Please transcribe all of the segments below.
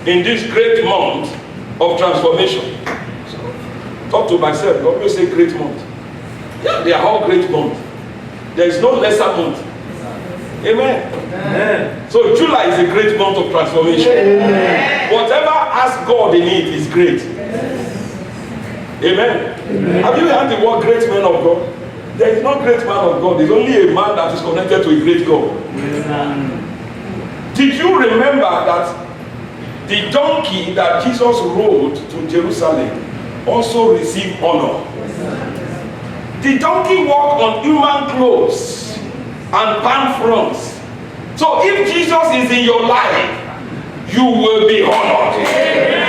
in this great month of transformation. So, talk to myself, I always say great month. Yeah, they are all great months. There is no lesser month. Amen. Amen. So July is a great month of transformation. Amen. Whatever asks God in it is great. Amen. Amen. Have you heard the word great man of God? There is no great man of God. There is only a man that is connected to a great God. Amen. Did you remember that the donkey that Jesus rode to Jerusalem also received honor? The donkey walked on human clothes and palm fronds. So if Jesus is in your life, you will be honored. Amen.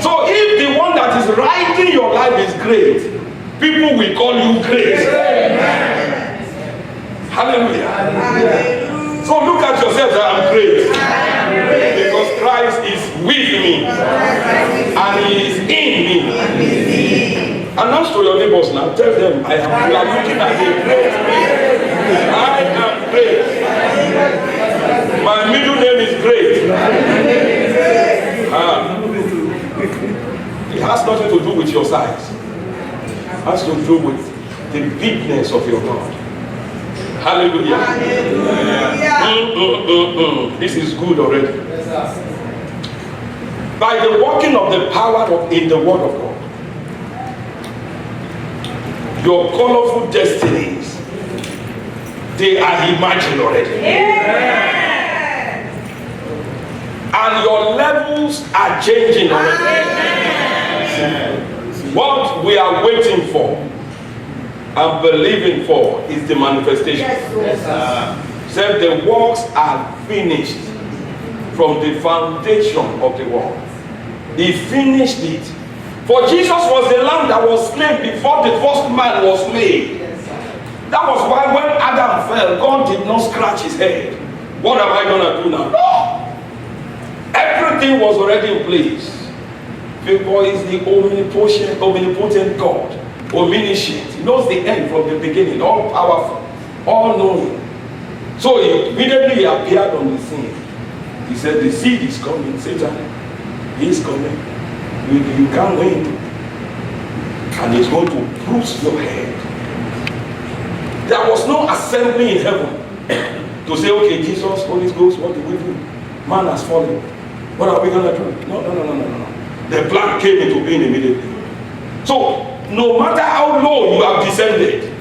So if the one that is riding your life is great, people will call you great. Amen. Hallelujah. Hallelujah. So look at yourself that I'm great. Because Christ is with me and He is in me. Announce to your neighbors now. Tell them, I am looking at a great man. I am great. My middle name is great. It has nothing to do with your size. It has to do with the bigness of your God. Hallelujah. Hallelujah. This is good already. By the working of the power in the Word of God, your colorful destinies, they are imagined already. Amen. And your levels are changing already. Amen. What we are waiting for and believing for is the manifestation. Yes, said the works are finished from the foundation of the world. He finished it. For Jesus was the lamb that was slain before the first man was made. That was why when Adam fell, God did not scratch his head. What am I going to do now? No! Everything was already in place. Because he's the omnipotent God. Omniscient. He knows the end from the beginning. All powerful. All knowing. So immediately he appeared on the scene. He said, the seed is coming, Satan. He's coming. You can't win. And he's going to bruise your head. There was no assembly in heaven to say, okay, Jesus, Holy Ghost, what do we do? Man has fallen. What are we going to do? No. The plan came into being immediately. So, no matter how low you have descended,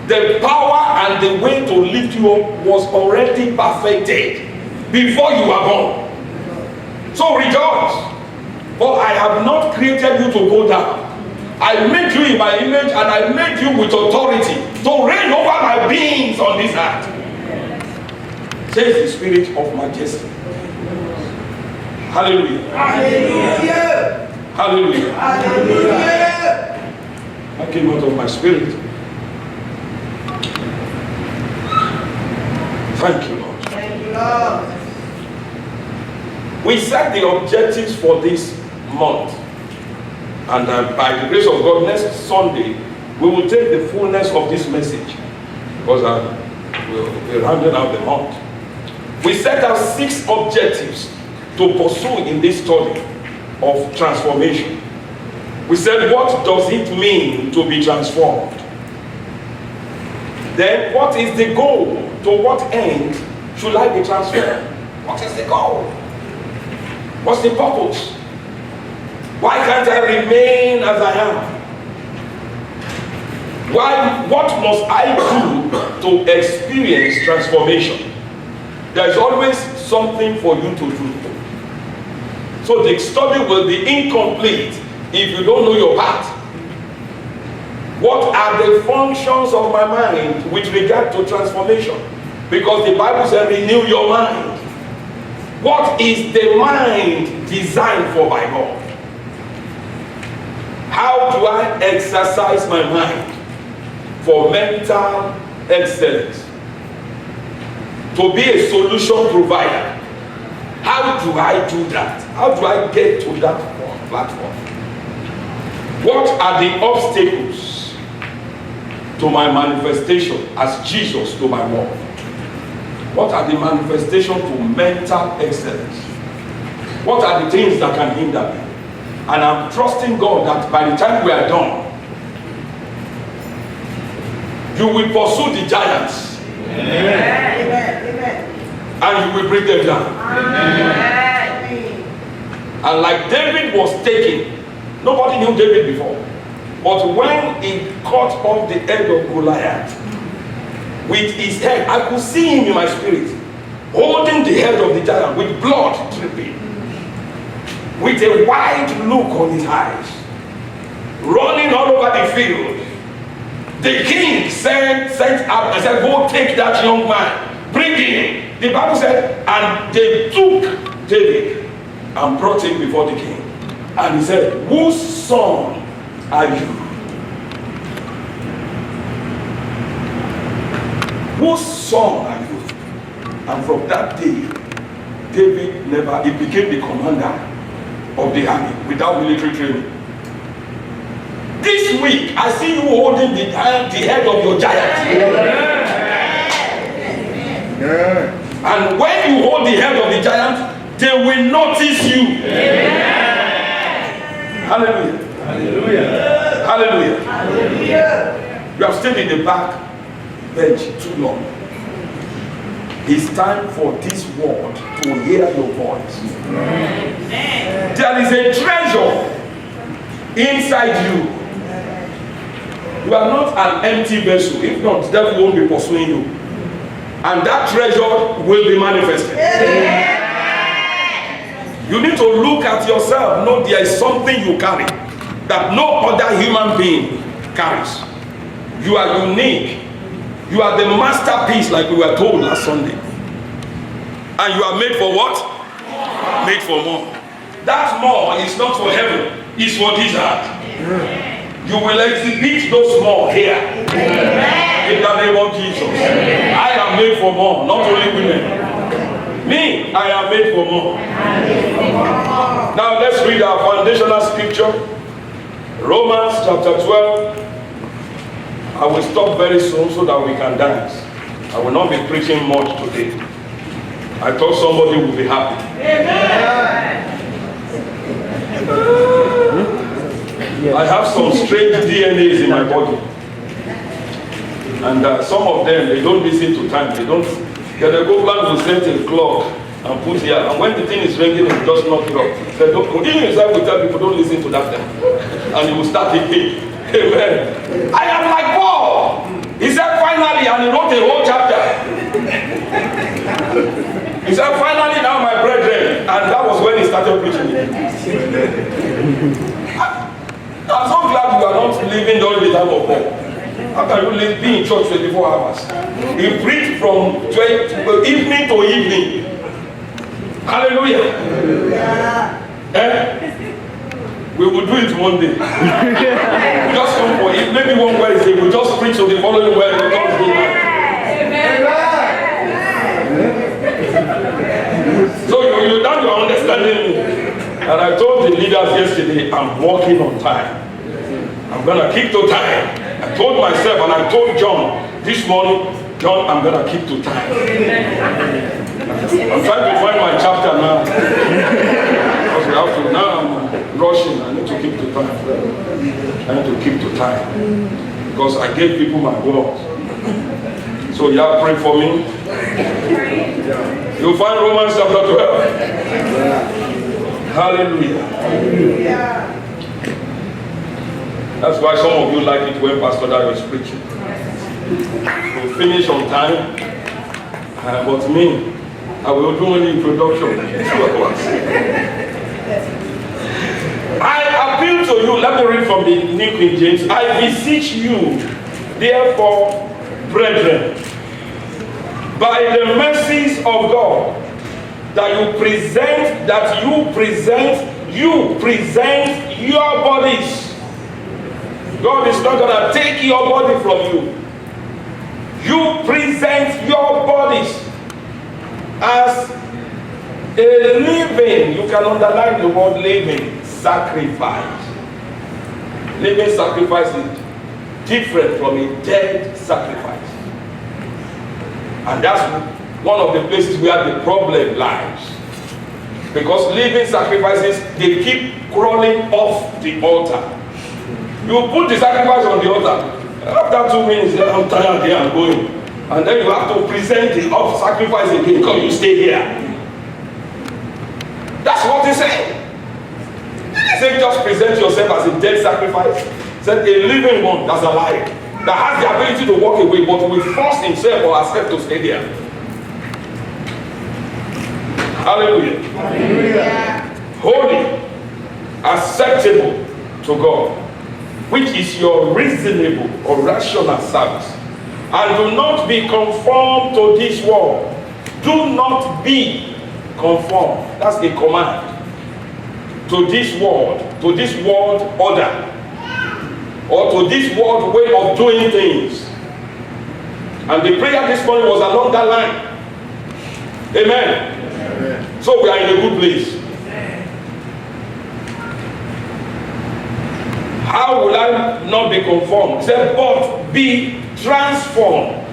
the power and the way to lift you up was already perfected before you were born. So rejoice. For I have not created you to go down. I made you in my image and I made you with authority to reign over my beings on this earth. Says the Spirit of majesty. Hallelujah. Hallelujah. Hallelujah. Hallelujah. I came out of my spirit. Thank you, Lord. Thank you, Lord. We set the objectives for this month. And by the grace of God, next Sunday, we will take the fullness of this message. Because we're rounding out the month. We set out 6 objectives to pursue in this study of transformation. We said, what does it mean to be transformed? Then, what is the goal? To what end should I be transformed? What is the goal? What's the purpose? Why can't I remain as I am? What must I do to experience transformation? There's always something for you to do. So the study will be incomplete if you don't know your path. What are the functions of my mind with regard to transformation? Because the Bible says renew your mind. What is the mind designed for by God? How do I exercise my mind for mental excellence? To be a solution provider. How do I do that? How do I get to that platform? What are the obstacles to my manifestation as Jesus to my world? What are the manifestations to mental excellence? What are the things that can hinder me? And I'm trusting God that by the time we are done, you will pursue the giants. Amen. And you will bring them down. Amen. And like David was taken, nobody knew David before. But when he cut off the head of Goliath with his head, I could see him in my spirit, holding the head of the giant with blood dripping, with a wide look on his eyes, running all over the field. The king sent up and said, go take that young man, bring him. The Bible said, and they took David and brought him before the king. And he said, whose son are you? Whose son are you? And from that day, David he became the commander of the army without military training. This week, I see you holding the head of your giant. And when you hold the head of the giant, they will notice you. Hallelujah. Hallelujah. Hallelujah. Hallelujah. You have stayed in the back bench too long. It's time for this world to hear your voice. There is a treasure inside you. You are not an empty vessel. If not, the devil won't be pursuing you. And that treasure will be manifested. You need to look at yourself. Know there is something you carry that no other human being carries. You are unique. You are the masterpiece, like we were told last Sunday. And you are made for what? Made for more. That more is not for heaven, it's for this earth. You will exhibit those more here. In the name of Jesus. I am made for more, not only women. Me, I am made for more. Now let's read our foundational scripture. Romans chapter 12. I will stop very soon so that we can dance. I will not be preaching much today. I thought somebody would be happy. I have some strange DNAs in my body. And some of them, they don't listen to time. They don't. The government will set a clock and put here. And when the thing is ringing, it does not drop. They don't. Even yourself will tell people, don't listen to that time. And you will start thinking, amen. I am like Paul. He said finally, and he wrote a whole chapter. He said finally now my brethren. And that was when he started preaching it. I'm so glad you are not living during the time of Paul. How can you be in church 24 hours? He preached from evening to evening. Hallelujah. We will do it one day. Just come for it. Maybe one Wednesday we'll just preach on the following Wednesday. So you now you are understanding me. And I told the leaders yesterday, I'm working on time. I'm gonna keep to time. I told myself and I told John this morning, John, I'm gonna keep to time. I'm trying to find my chapter now. Now I'm rushing. I need to keep to time. I need to keep to time. Because I gave people my word. So y'all pray for me. You'll find Romans chapter 12. Hallelujah. That's why some of you like it when Pastor Dario is preaching. We'll finish on time. But me, I will do an introduction. I appeal to you, let me read from the New King James. I beseech you, therefore, brethren, by the mercies of God, that you present your bodies. God is not going to take your body from you. You present your bodies as a living, you can underline the word living, sacrifice. Living sacrifice is different from a dead sacrifice. And that's one of the places where the problem lies. Because living sacrifices, they keep crawling off the altar. You put the sacrifice on the altar. After 2 minutes, I'm tired here, I'm going. And then you have to present the sacrifice again because you stay here. That's what he said. He said, just present yourself as a dead sacrifice. He said, a living one that's alive, that has the ability to walk away, but will force himself or herself to stay there. Hallelujah. Hallelujah. Holy, acceptable to God, which is your reasonable or rational service. And do not be conformed to this world. Do not be conformed. That's a command. To this world order, or to this world way of doing things. And the prayer this morning was along that line. Amen. Amen. So we are in a good place. How will I not be conformed? He said, but be transformed.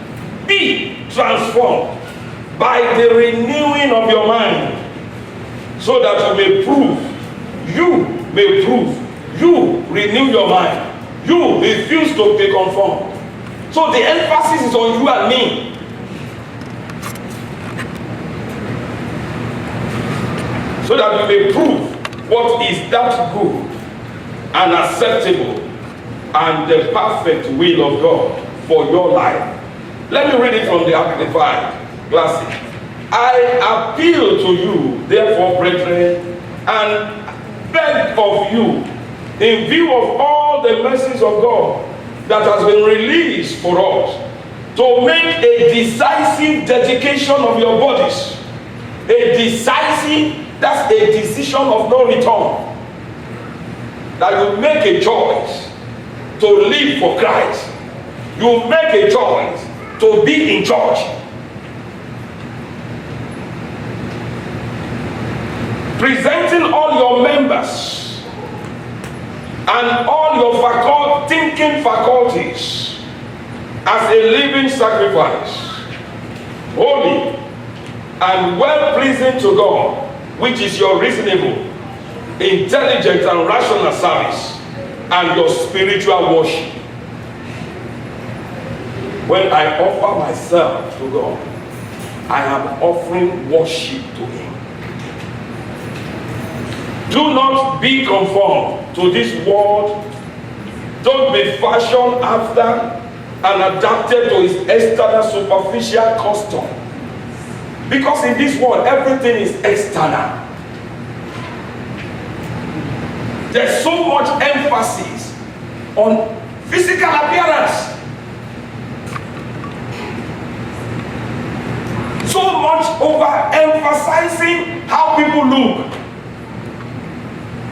Be transformed by the renewing of your mind, so that you renew your mind. You refuse to be conformed. So the emphasis is on you and me. So that we may prove what is that good and acceptable and the perfect will of God for your life. Let me read it from the Amplified Classic. I appeal to you, therefore, brethren, and beg of you, in view of all the mercies of God that has been released for us, to make a decisive dedication of your bodies. A decisive, that's a decision of no return. That you make a choice to live for Christ. You make a choice to be in church. Presenting all your members and all your thinking faculties as a living sacrifice, holy and well-pleasing to God, which is your reasonable, intelligent and rational service, and your spiritual worship. When I offer myself to God, I am offering worship to Him. Do not be conformed to this world. Don't be fashioned after and adapted to its external superficial custom. Because in this world, everything is external. There's so much emphasis on physical appearance. So much overemphasizing how people look,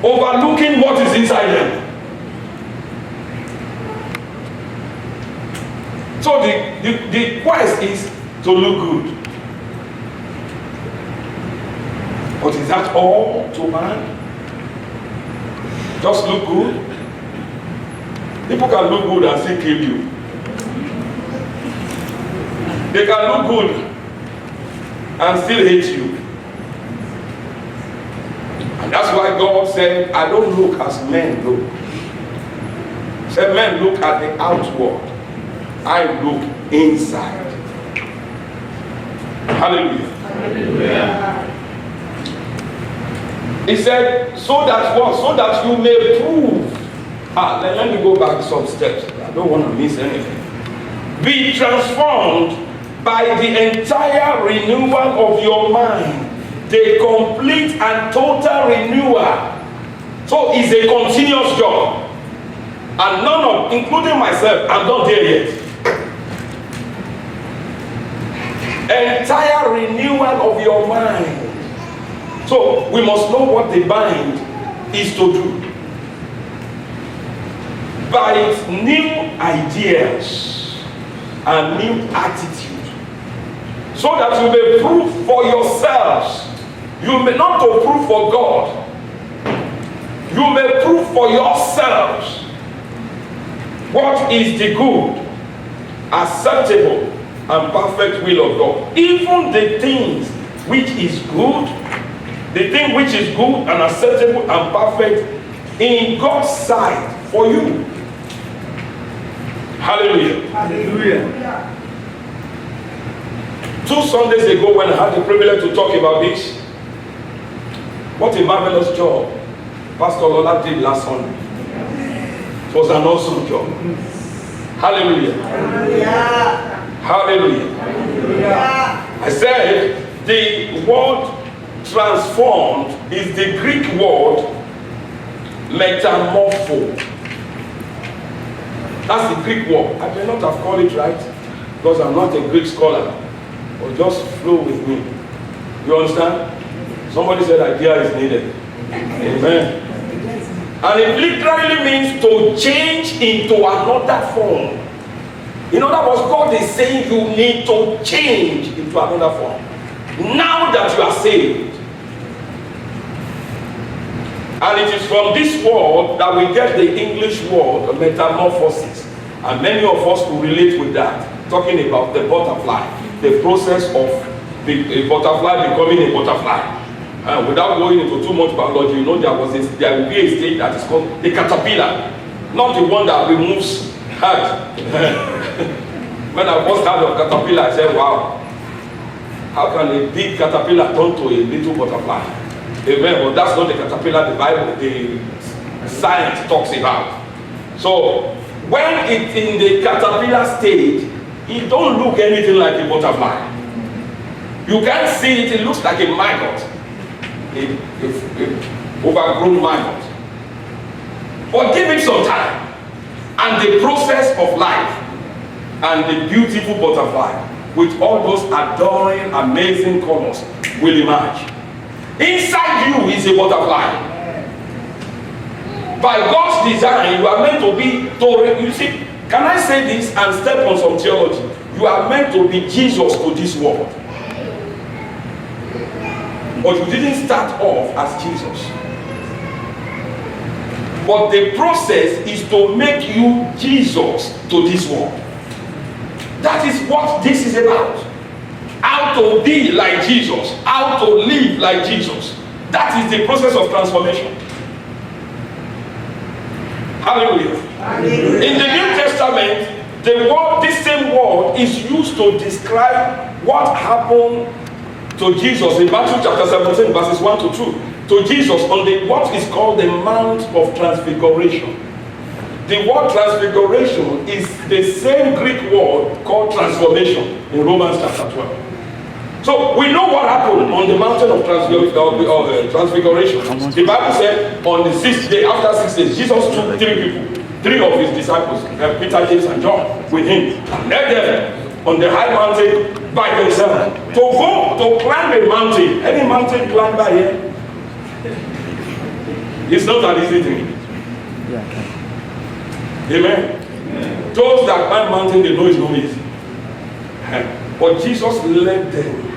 overlooking what is inside them. So the quest is to look good. But is that all to man? Just look good? People can look good and still kill you. They can look good and still hate you. And that's why God said, I don't look as men look. He said, men look at the outward. I look inside. Hallelujah. Hallelujah. He said, so that what? So that you may prove. Let me go back some steps. I don't want to miss anything. Be transformed by the entire renewal of your mind. The complete and total renewal. So it's a continuous job. And none of, including myself, I'm not there yet. Entire renewal of your mind. So we must know what the mind is to do. By its new ideas and new attitude. So that you may prove for yourselves. You may not to prove for God. You may prove for yourselves what is the good, acceptable, and perfect will of God. Even the things which is good, the thing which is good and acceptable and perfect in God's sight for you. Hallelujah. Hallelujah. 2 Sundays ago, when I had the privilege to talk about this, what a marvelous job Pastor Lola did last Sunday. It was an awesome job. Hallelujah. Hallelujah. Hallelujah. I said the word transformed is the Greek word metamorpho. That's the Greek word. I may not have called it right because I'm not a Greek scholar. But just flow with me. You understand? Somebody said idea is needed. Amen. And it literally means to change into another form. In other words, God is saying you need to change into another form. Now that you are saved. And it is from this word that we get the English word metamorphosis. And many of us will relate with that. Talking about the butterfly. The process of a butterfly becoming a butterfly. Without going into too much biology, you know there will be a stage that is called the caterpillar. Not the one that removes heart. When I first heard of caterpillar, I said, wow. How can a big caterpillar turn to a little butterfly? Amen. But that's not the caterpillar the Bible, the science talks about. So when it's in the caterpillar stage, it don't look anything like a butterfly. You can't see it, it looks like a maggot. A overgrown maggot. But give it some time. And the process of life and the beautiful butterfly with all those adoring, amazing colors will emerge. Inside you is a butterfly. By God's design, you are meant to be, you see, can I say this and step on some theology? You are meant to be Jesus to this world. But you didn't start off as Jesus. But the process is to make you Jesus to this world. That is what this is about. How to be like Jesus. How to live like Jesus. That is the process of transformation. Hallelujah. Hallelujah. In the New Testament, this same word is used to describe what happened to Jesus in Matthew chapter 17, verses 1 to 2. To Jesus on what is called the Mount of Transfiguration. The word transfiguration is the same Greek word called transformation in Romans chapter 12. So we know what happened on the mountain of transfiguration. The Bible said on the 6th day, after 6 days, Jesus took 3 people, 3 of his disciples, Peter, James, and John, with him, and led them on the high mountain by themselves to go to climb a mountain. Any mountain climbed by here? It's not an easy thing. Amen. Those that climb mountain, they know it's not easy. But Jesus led them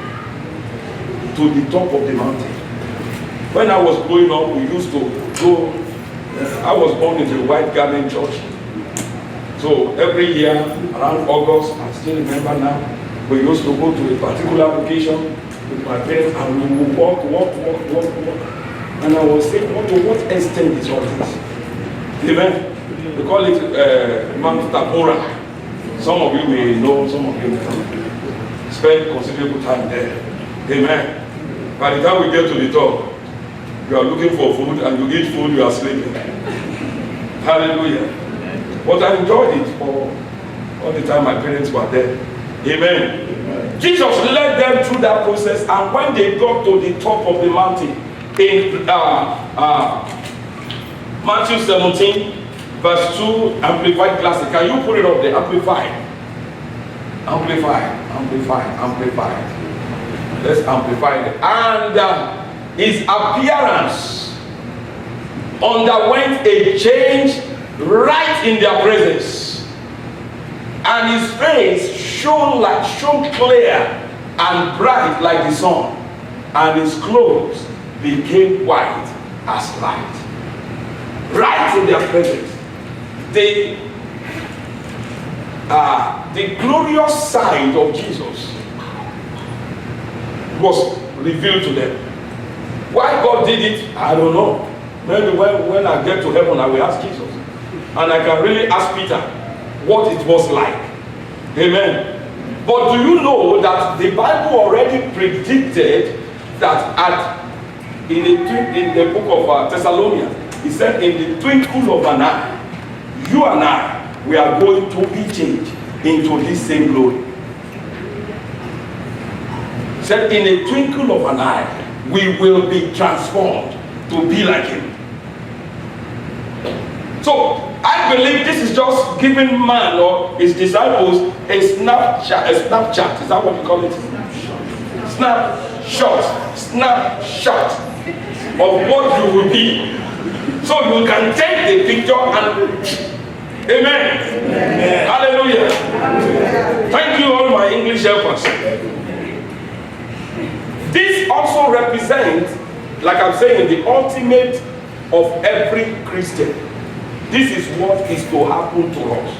to the top of the mountain. When I was growing up, we used to go. I was born in the White Garden Church. So every year, around August, I still remember now, we used to go to a particular location with my parents and we would walk. And I was saying, to what extent is all this? Amen. We call it Mount Tabora. Some of you may know, some of you may not. Spend considerable time there. Amen. By the time we get to the top, you are looking for food and you eat food, you are sleeping. Hallelujah. But I enjoyed it for all the time my parents were there. Amen. Jesus led them through that process, and when they got to the top of the mountain in Matthew 17, verse 2, Amplified Classic. Can you put it up there? Amplified. Let's amplify it. And his appearance underwent a change right in their presence, and his face shone clear and bright like the sun, and his clothes became white as light. Right in their presence. the glorious side of Jesus was revealed to them. Why God did it, I don't know. Maybe when I get to heaven, I will ask Jesus. And I can really ask Peter what it was like. Amen. But do you know that the Bible already predicted that in the book of Thessalonians, it said, in the twinkle of an eye, you and I, we are going to be changed into this same glory. It said, in a twinkle of an eye, we will be transformed to be like him. So, I believe this is just giving man or his disciples a snapshot. Is that what you call it? Snapshot of what you will be. So you can take the picture and amen. Hallelujah. Thank you, all my English helpers. This also represents, like I'm saying, the ultimate of every Christian. This is what is to happen to us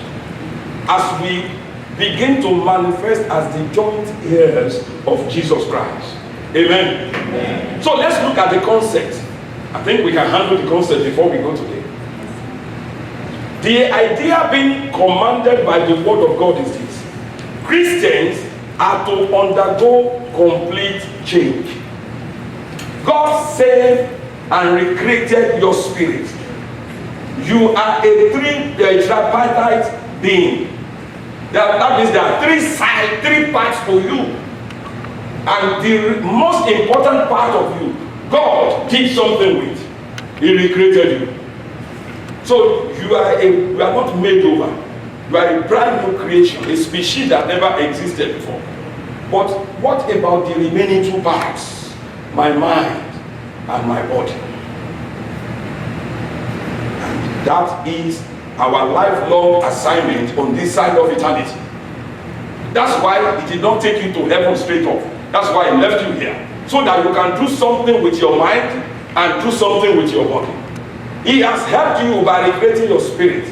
as we begin to manifest as the joint heirs of Jesus Christ. Amen. Amen. So let's look at the concept. I think we can handle the concept before we go today. The idea being commanded by the word of God is this: Christians are to undergo complete change. God saved and recreated your spirit. You are a tripartite being. That means there are three parts to you. And the most important part of you, God did something with. He recreated you. So you are not made over. You are a brand new creation, a species that never existed before. But what about the remaining two parts? My mind and my body. And that is our lifelong assignment on this side of eternity. That's why he did not take you to heaven straight off. That's why he left you here. So that you can do something with your mind and do something with your body. He has helped you by recreating your spirit.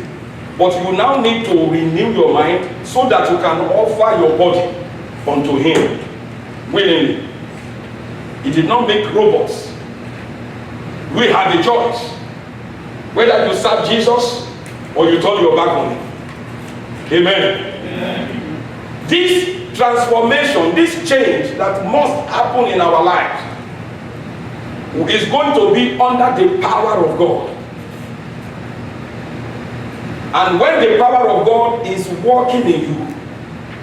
But you now need to renew your mind so that you can offer your body unto him willingly. He did not make robots. We have a choice. Whether you serve Jesus or you turn your back on him. Amen. Amen. This transformation, this change that must happen in our lives is going to be under the power of God. And when the power of God is working in you,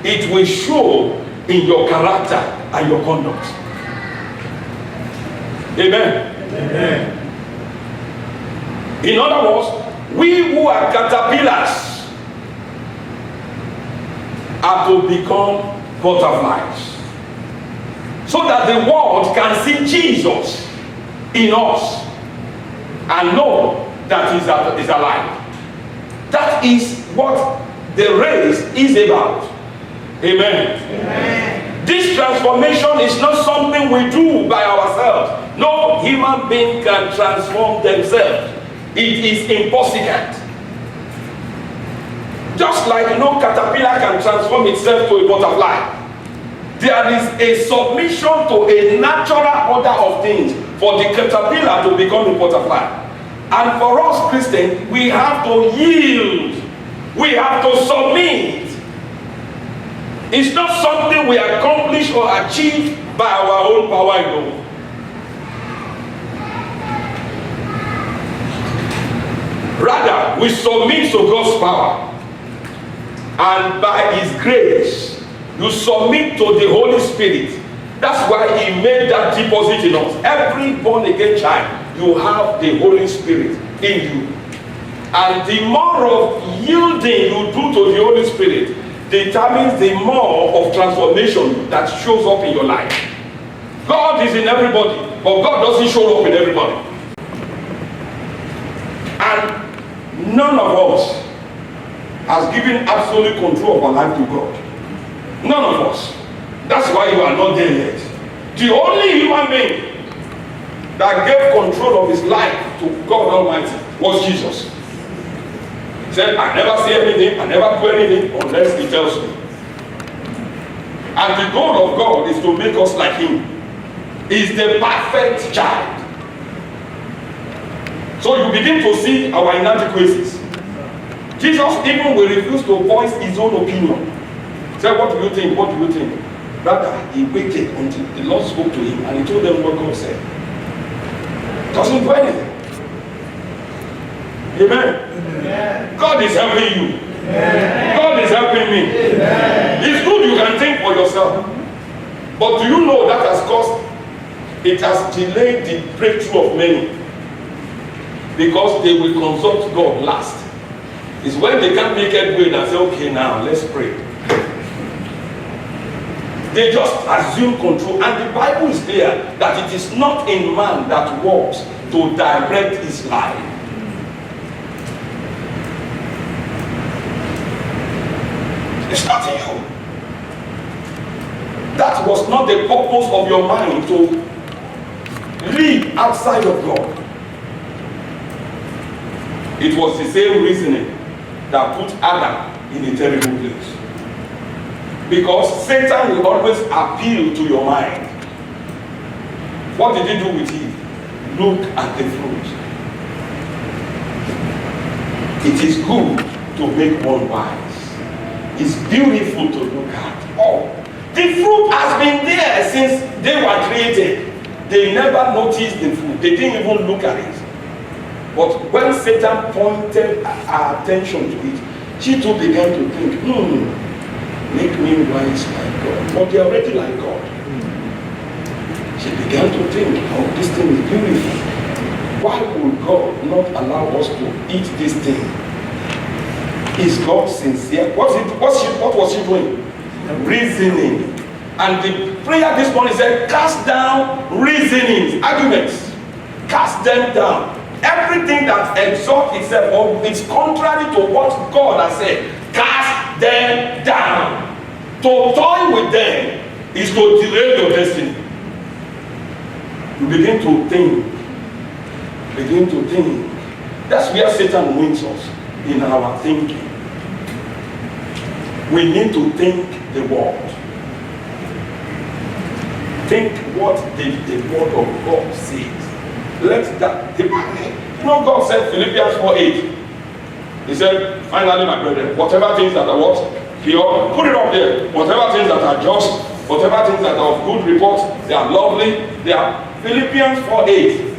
it will show in your character and your conduct. Amen. Amen. In other words, we who are caterpillars are to become butterflies, so that the world can see Jesus in us and know that he's alive. That is what the race is about. Amen. Amen. This transformation is not something we do by ourselves. No human being can transform themselves. It is impossible. Just like no caterpillar can transform itself to a butterfly, there is a submission to a natural order of things for the caterpillar to become a butterfly. And for us Christians, we have to yield. We have to submit. It's not something we accomplish or achieve by our own power alone. Rather, we submit to God's power. And by his grace, you submit to the Holy Spirit. That's why he made that deposit in us. Every born again child, you have the Holy Spirit in you. And the more of yielding you do to the Holy Spirit determines the more of transformation that shows up in your life. God is in everybody, but God doesn't show up in everybody. And none of us has given absolute control of our life to God. None of us. That's why you are not there yet. The only human being that gave control of his life to God Almighty was Jesus. He said, I never say anything, I never do anything unless he tells me. And the goal of God is to make us like him. He's the perfect child. So you begin to see our inadequacies. Jesus even will refuse to voice his own opinion. He said, what do you think? What do you think? Rather, he waited until the Lord spoke to him and he told them what God said. Doesn't do anything. Amen. Amen. God is helping you. Amen. God is helping me. Amen. It's good you can think for yourself. But do you know that has caused, it has delayed the breakthrough of many? Because they will consult God last. It's when they can't make headway and say, okay, now let's pray. They just assume control. And the Bible is clear that it is not in man that works to direct his life. It's not in you. That was not the purpose of your mind, to live outside of God. It was the same reasoning that put Adam in a terrible place. Because Satan will always appeal to your mind. What did he do with Eve? Look at the fruit. It is good to make one wise. It's beautiful to look at. Oh, the fruit has been there since they were created. They never noticed the fruit. They didn't even look at it. But when Satan pointed our attention to it, she too began to think, make me wise like God. But they're already like God. She began to think, oh, this thing is beautiful. Why would God not allow us to eat this thing? Is God sincere? What was she doing? Reasoning. And the prayer this morning said, cast down reasonings, arguments. Cast them down. Everything that exalts itself or is contrary to what God has said, cast them down. To toy with them is to derail your destiny. You begin to think. Begin to think. That's where Satan wins us, in our thinking. We need to think the word. Think what the word of God says. Let that, God said, Philippians 4:8. He said, finally, my brethren, whatever things that are what? Pure, put it up there. Whatever things that are just, whatever things that are of good report, they are lovely, they are Philippians 4:8.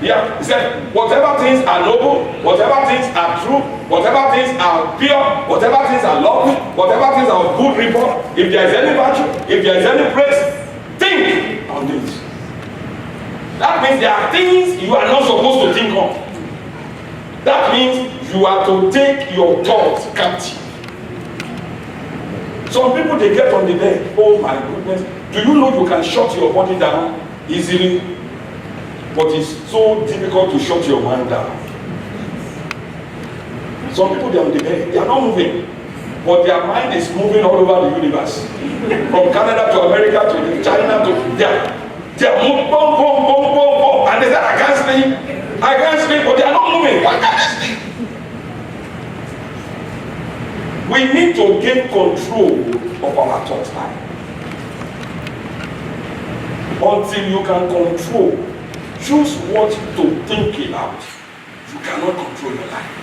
Yeah, he said, whatever things are noble, whatever things are true, whatever things are pure, whatever things are lovely, whatever things are of good report, if there is any virtue, if there is any praise, think on this. That means there are things you are not supposed to think of. That means you are to take your thoughts captive. Some people, they get on the bed. Oh my goodness. Do you know you can shut your body down easily? But it's so difficult to shut your mind down. Some people, they are on the bed. They are not moving. But their mind is moving all over the universe. From Canada to America to China to they are moving, boom, boom, boom, boom, boom. And they say, I can't sleep, but they are not moving. Why can't they sleep? We need to gain control of our thought life. Until you can control, choose what to think about, you cannot control your life.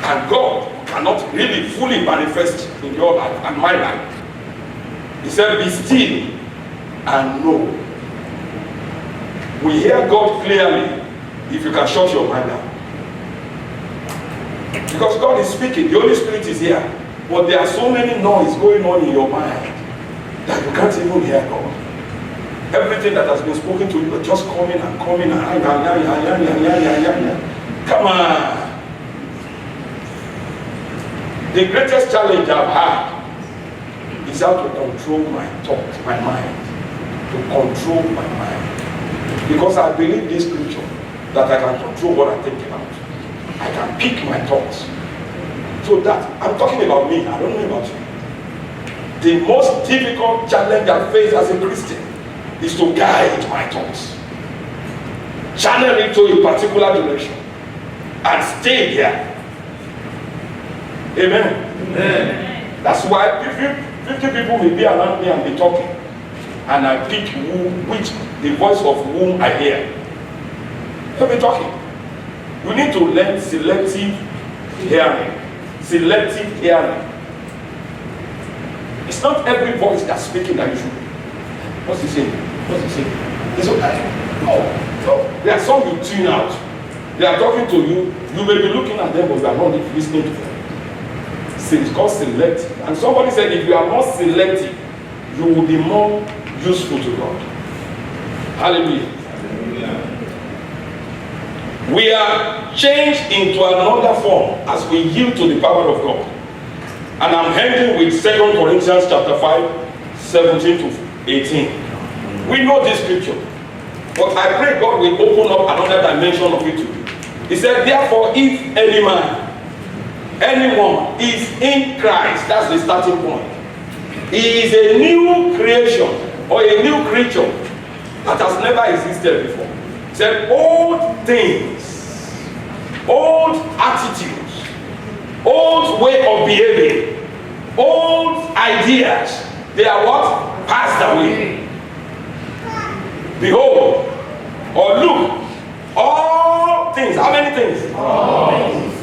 And God cannot really fully manifest in your life and my life. He said, be still and know. We hear God clearly if you can shut your mind down. Because God is speaking, the Holy Spirit is here. But there are so many noise going on in your mind that you can't even hear God. Everything that has been spoken to you is just coming and coming and come on. The greatest challenge I've had is how to control my thoughts, my mind. To control my mind. Because I believe this scripture that I can control what I think about. I can pick my thoughts. So that, I'm talking about me, I don't know about you. The most difficult challenge I face as a Christian is to guide my thoughts. Channel it to a particular direction. And stay there. Amen. Amen. That's why 50 people may be around me and be talking, and I pick which the voice of whom I hear. They'll be talking. You need to learn selective hearing. Selective hearing. It's not every voice that's speaking that you should. What's he saying? What's he saying? It's okay. No. There are some you tune out. They are talking to you. You may be looking at them, but you are not listening to them. So it's called selective. And somebody said, if you are more selective, you will be more useful to God. Hallelujah. We are changed into another form as we yield to the power of God. And I'm ending with 2 Corinthians chapter 5, 17 to 18. We know this scripture, but I pray God will open up another dimension of it to you. He said, therefore, if any man, anyone is in Christ, that's the starting point. He is a new creation or a new creature that has never existed before. He said, old things, old attitudes, old way of behaving, old ideas, they are what? Passed away. Behold, or look, all things, how many things? All.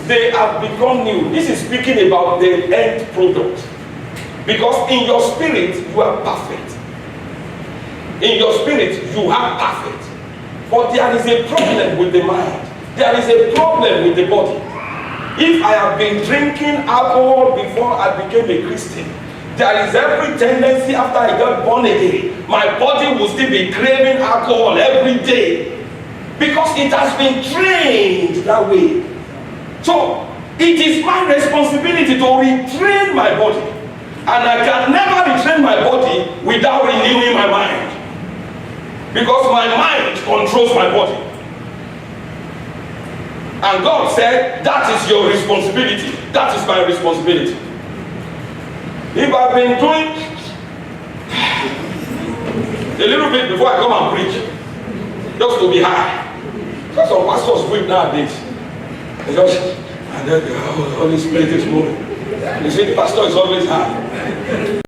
They have become new. This is speaking about the end product. Because in your spirit, you are perfect. In your spirit, you are perfect. But there is a problem with the mind. There is a problem with the body. If I have been drinking alcohol before I became a Christian, there is every tendency after I got born again, my body will still be craving alcohol every day. Because it has been trained that way. So, it is my responsibility to retrain my body. And I can never retrain my body without renewing my mind. Because my mind controls my body. And God said, that is your responsibility. That is my responsibility. If I've been doing a little bit before I come and preach, just to be high. Because some pastors do it nowadays. They just, and then the Holy Spirit is moving. You see, the pastor is always high.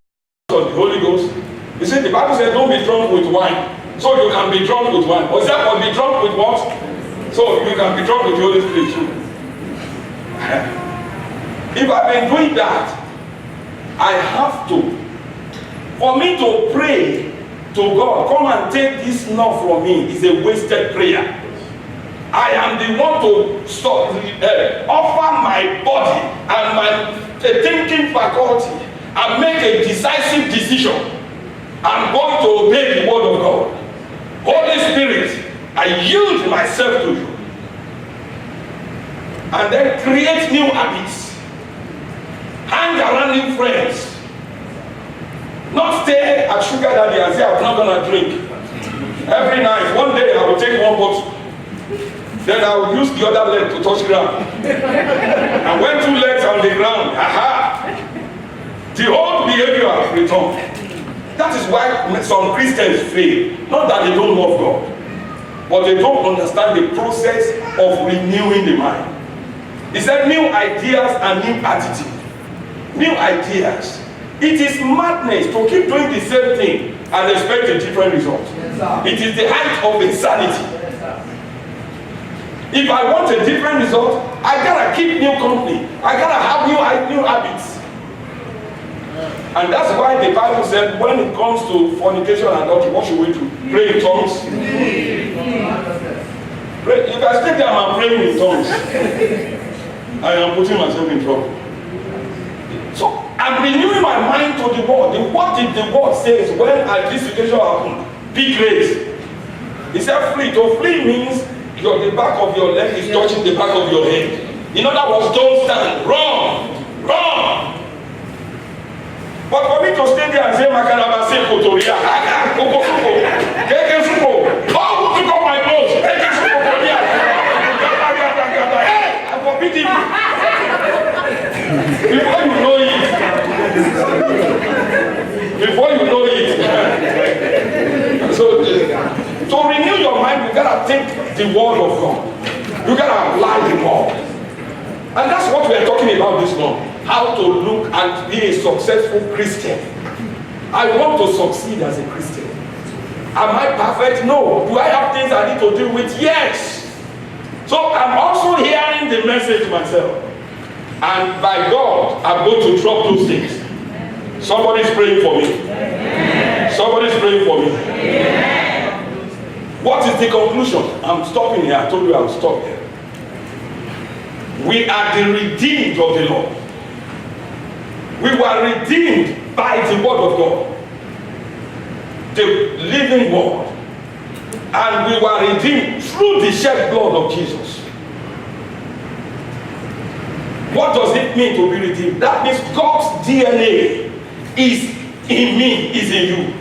So the Holy Ghost. You see, the Bible says, don't be drunk with wine. So you can be drunk with wine. Or that or be drunk with what? So you can be drunk with the Holy Spirit too. If I've been doing that, I have to. For me to pray to God, come and take this now from me, is a wasted prayer. I am the one to stop, offer my body and my thinking faculty and make a decisive decision. I'm going to obey the word of God. Holy Spirit, I yield myself to you. And then create new habits. Hang around new friends. Not stay at Sugar Daddy and say, I'm not going to drink. Every night, one day I will take one bottle. Then I will use the other leg to touch ground. And when two legs are on the ground, the old behavior has returned. That is why some Christians fail. Not that they don't love God, but they don't understand the process of renewing the mind. He said new ideas and new attitude. New ideas. It is madness to keep doing the same thing and expect a different result. Yes, it is the height of insanity. If I want a different result, I gotta keep new company. I gotta have new habits. And that's why the Bible said when it comes to fornication and adultery, what should we do? Pray in tongues. Pray. If I stay there and I'm praying in tongues, I am putting myself in trouble. So I'm renewing my mind to the word. What did the word say when this situation happened? Be great. He said flee. To flee means the back of your leg is touching the back of your head. In other words, don't stand. Run. Run. But for me to stay there and say, Makaraba, say, Kotoria, oh, who took off my clothes? I forbid him. Before you know it. So, to renew your mind, you gotta take the word of God. You gotta apply the word. And that's what we are talking about this morning. how to look and be a successful Christian. I want to succeed as a Christian. Am I perfect? No. Do I have things I need to deal with? Yes. So I'm also hearing the message myself. And by God, I'm going to drop those things. Somebody's praying for me. Somebody's praying for me. What is the conclusion? I'm stopping here. I told you I would stop here. We are the redeemed of the Lord. We were redeemed by the word of God, the living word. And we were redeemed through the shed blood of Jesus. What does it mean to be redeemed? That means God's DNA is in me, is in you.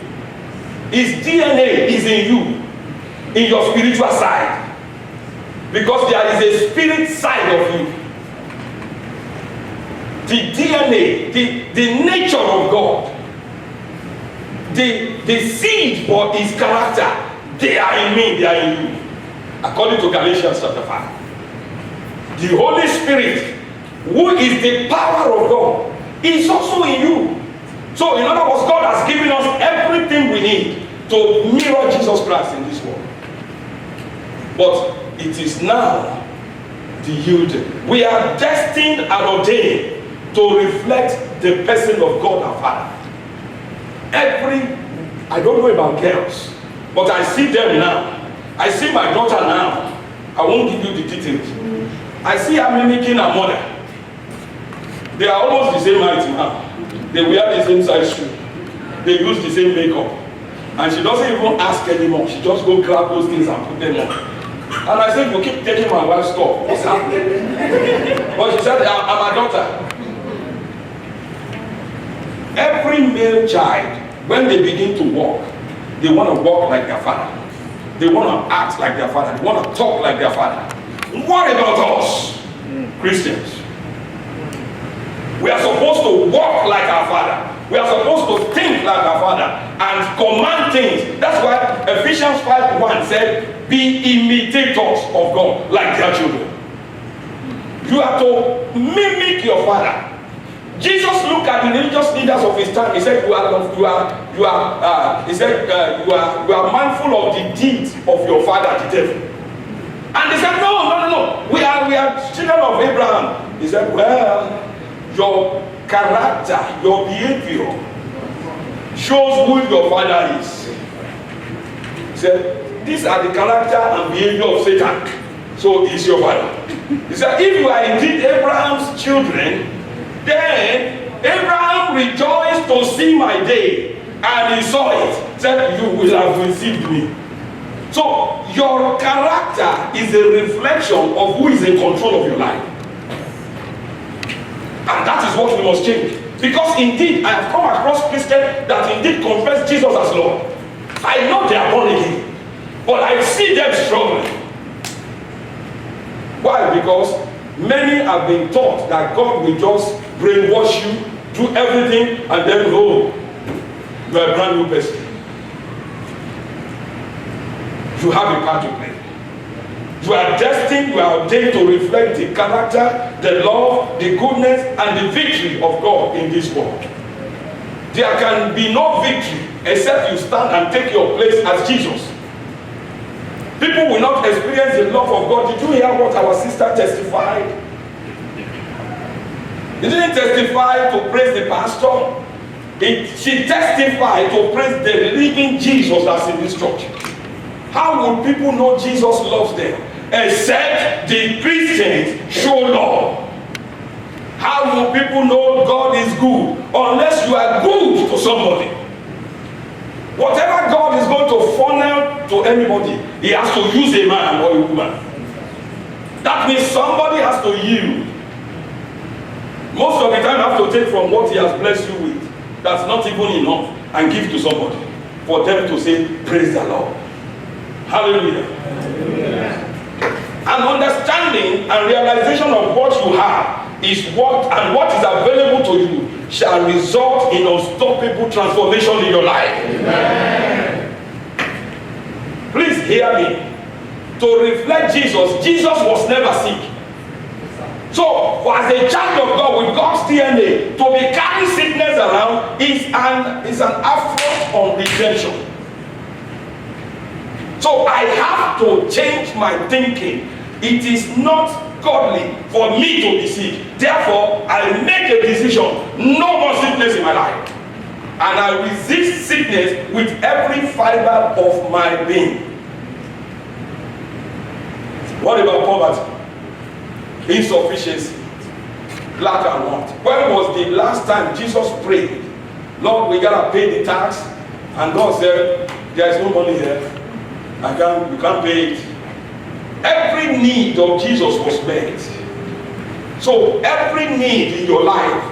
His DNA is in you, in your spiritual side. Because there is a spirit side of you. The DNA, the nature of God, the seed for his character, they are in me, they are in you. According to Galatians chapter 5. The Holy Spirit, who is the power of God, is also in you. So in other words, God has given us everything we need to mirror Jesus Christ in this world. But it is now the yielding. We are destined and ordained to reflect the person of God our Father. I don't know about girls, but I see them now. I see my daughter now. I won't give you the details. I see her mimicking her mother. They are almost the same height now. They wear the same size shoe. They use the same makeup. And she doesn't even ask anymore. She just go grab those things and put them on. And I said, you keep taking my wife's stuff. What's happening? But she said, I'm a daughter. Every male child, when they begin to walk, they want to walk like their father. They want to act like their father. They want to talk like their father. What about us, Christians? We are supposed to walk like our father. We are supposed to think like our father and command things. That's why Ephesians 5:1 said, be imitators of God like their children. You are to mimic your father. Jesus looked at the religious leaders of his time. He said, you are mindful of the deeds of your father, the devil. And they said, no. We are children of Abraham. He said, well, your character, your behavior shows who your father is. He said, these are the character and behavior of Satan. So he's your father. He said, if you are indeed Abraham's children, then Abraham rejoiced to see my day, and he saw it. Said, you will have received me. So your character is a reflection of who is in control of your life. And that is what we must change. Because indeed, I have come across Christians that indeed confess Jesus as Lord. I know they are born again, but I see them struggling. Why? Because many have been taught that God will just brainwash you, do everything, and then you are a brand new person. You have a part to play. You are destined, you are ordained to reflect the character, the love, the goodness, and the victory of God in this world. There can be no victory except you stand and take your place as Jesus. People will not experience the love of God. Did you hear what our sister testified? She didn't testify to praise the pastor. She testified to praise the living Jesus that's in this church. How will people know Jesus loves them? Except the Christians show love. How will people know God is good? Unless you are good to somebody. Whatever God is going to funnel to anybody, he has to use a man or a woman. That means somebody has to yield. Most of the time you have to take from what he has blessed you with. That's not even enough. And give to somebody. For them to say, praise the Lord. Hallelujah. Hallelujah. An understanding and realization of what you have is what is available to you shall result in unstoppable transformation in your life. Amen. Please hear me. To reflect Jesus, Jesus was never sick. So, as a child of God with God's DNA, to be carrying sickness around is an affront on redemption. So I have to change my thinking. It is not godly for me to be sick. Therefore, I make a decision, no more sickness in my life. And I resist sickness with every fiber of my being. What about poverty? Insufficiency? Lack and want? When was the last time Jesus prayed, Lord, we gotta pay the tax? And God said, there is no money here. You can't pay it. Every need of Jesus was met. So every need in your life,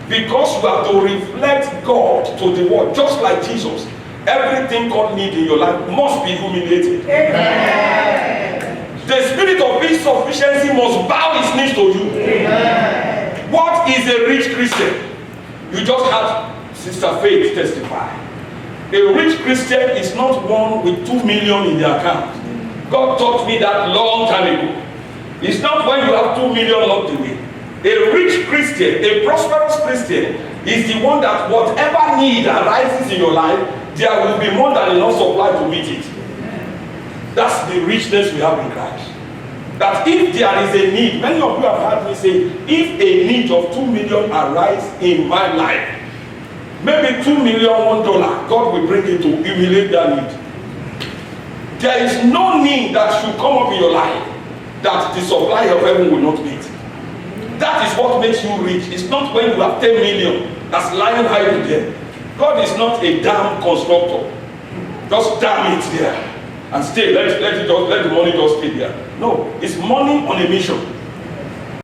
because you have to reflect God to the world, just like Jesus, everything God needs in your life must be humiliated. Amen. The spirit of insufficiency must bow its knees to you. Amen. What is a rich Christian? You just had Sister Faith testify. A rich Christian is not one with 2 million in their account. God taught me that long time ago. It's not when you have 2 million locked away. A rich Christian, a prosperous Christian, is the one that whatever need arises in your life, there will be more than enough supply to meet it. That's the richness we have in Christ. That if there is a need, many of you have heard me say, if a need of 2 million arise in my life, maybe $2 million, $1, God will bring it to humiliate that need. There is no need that should come up in your life that the supply of heaven will not meet. That is what makes you rich. It's not when you have 10 million that's lying high there. God is not a dam constructor. Just dam it there and stay. Let the money just stay there. No, it's money on a mission.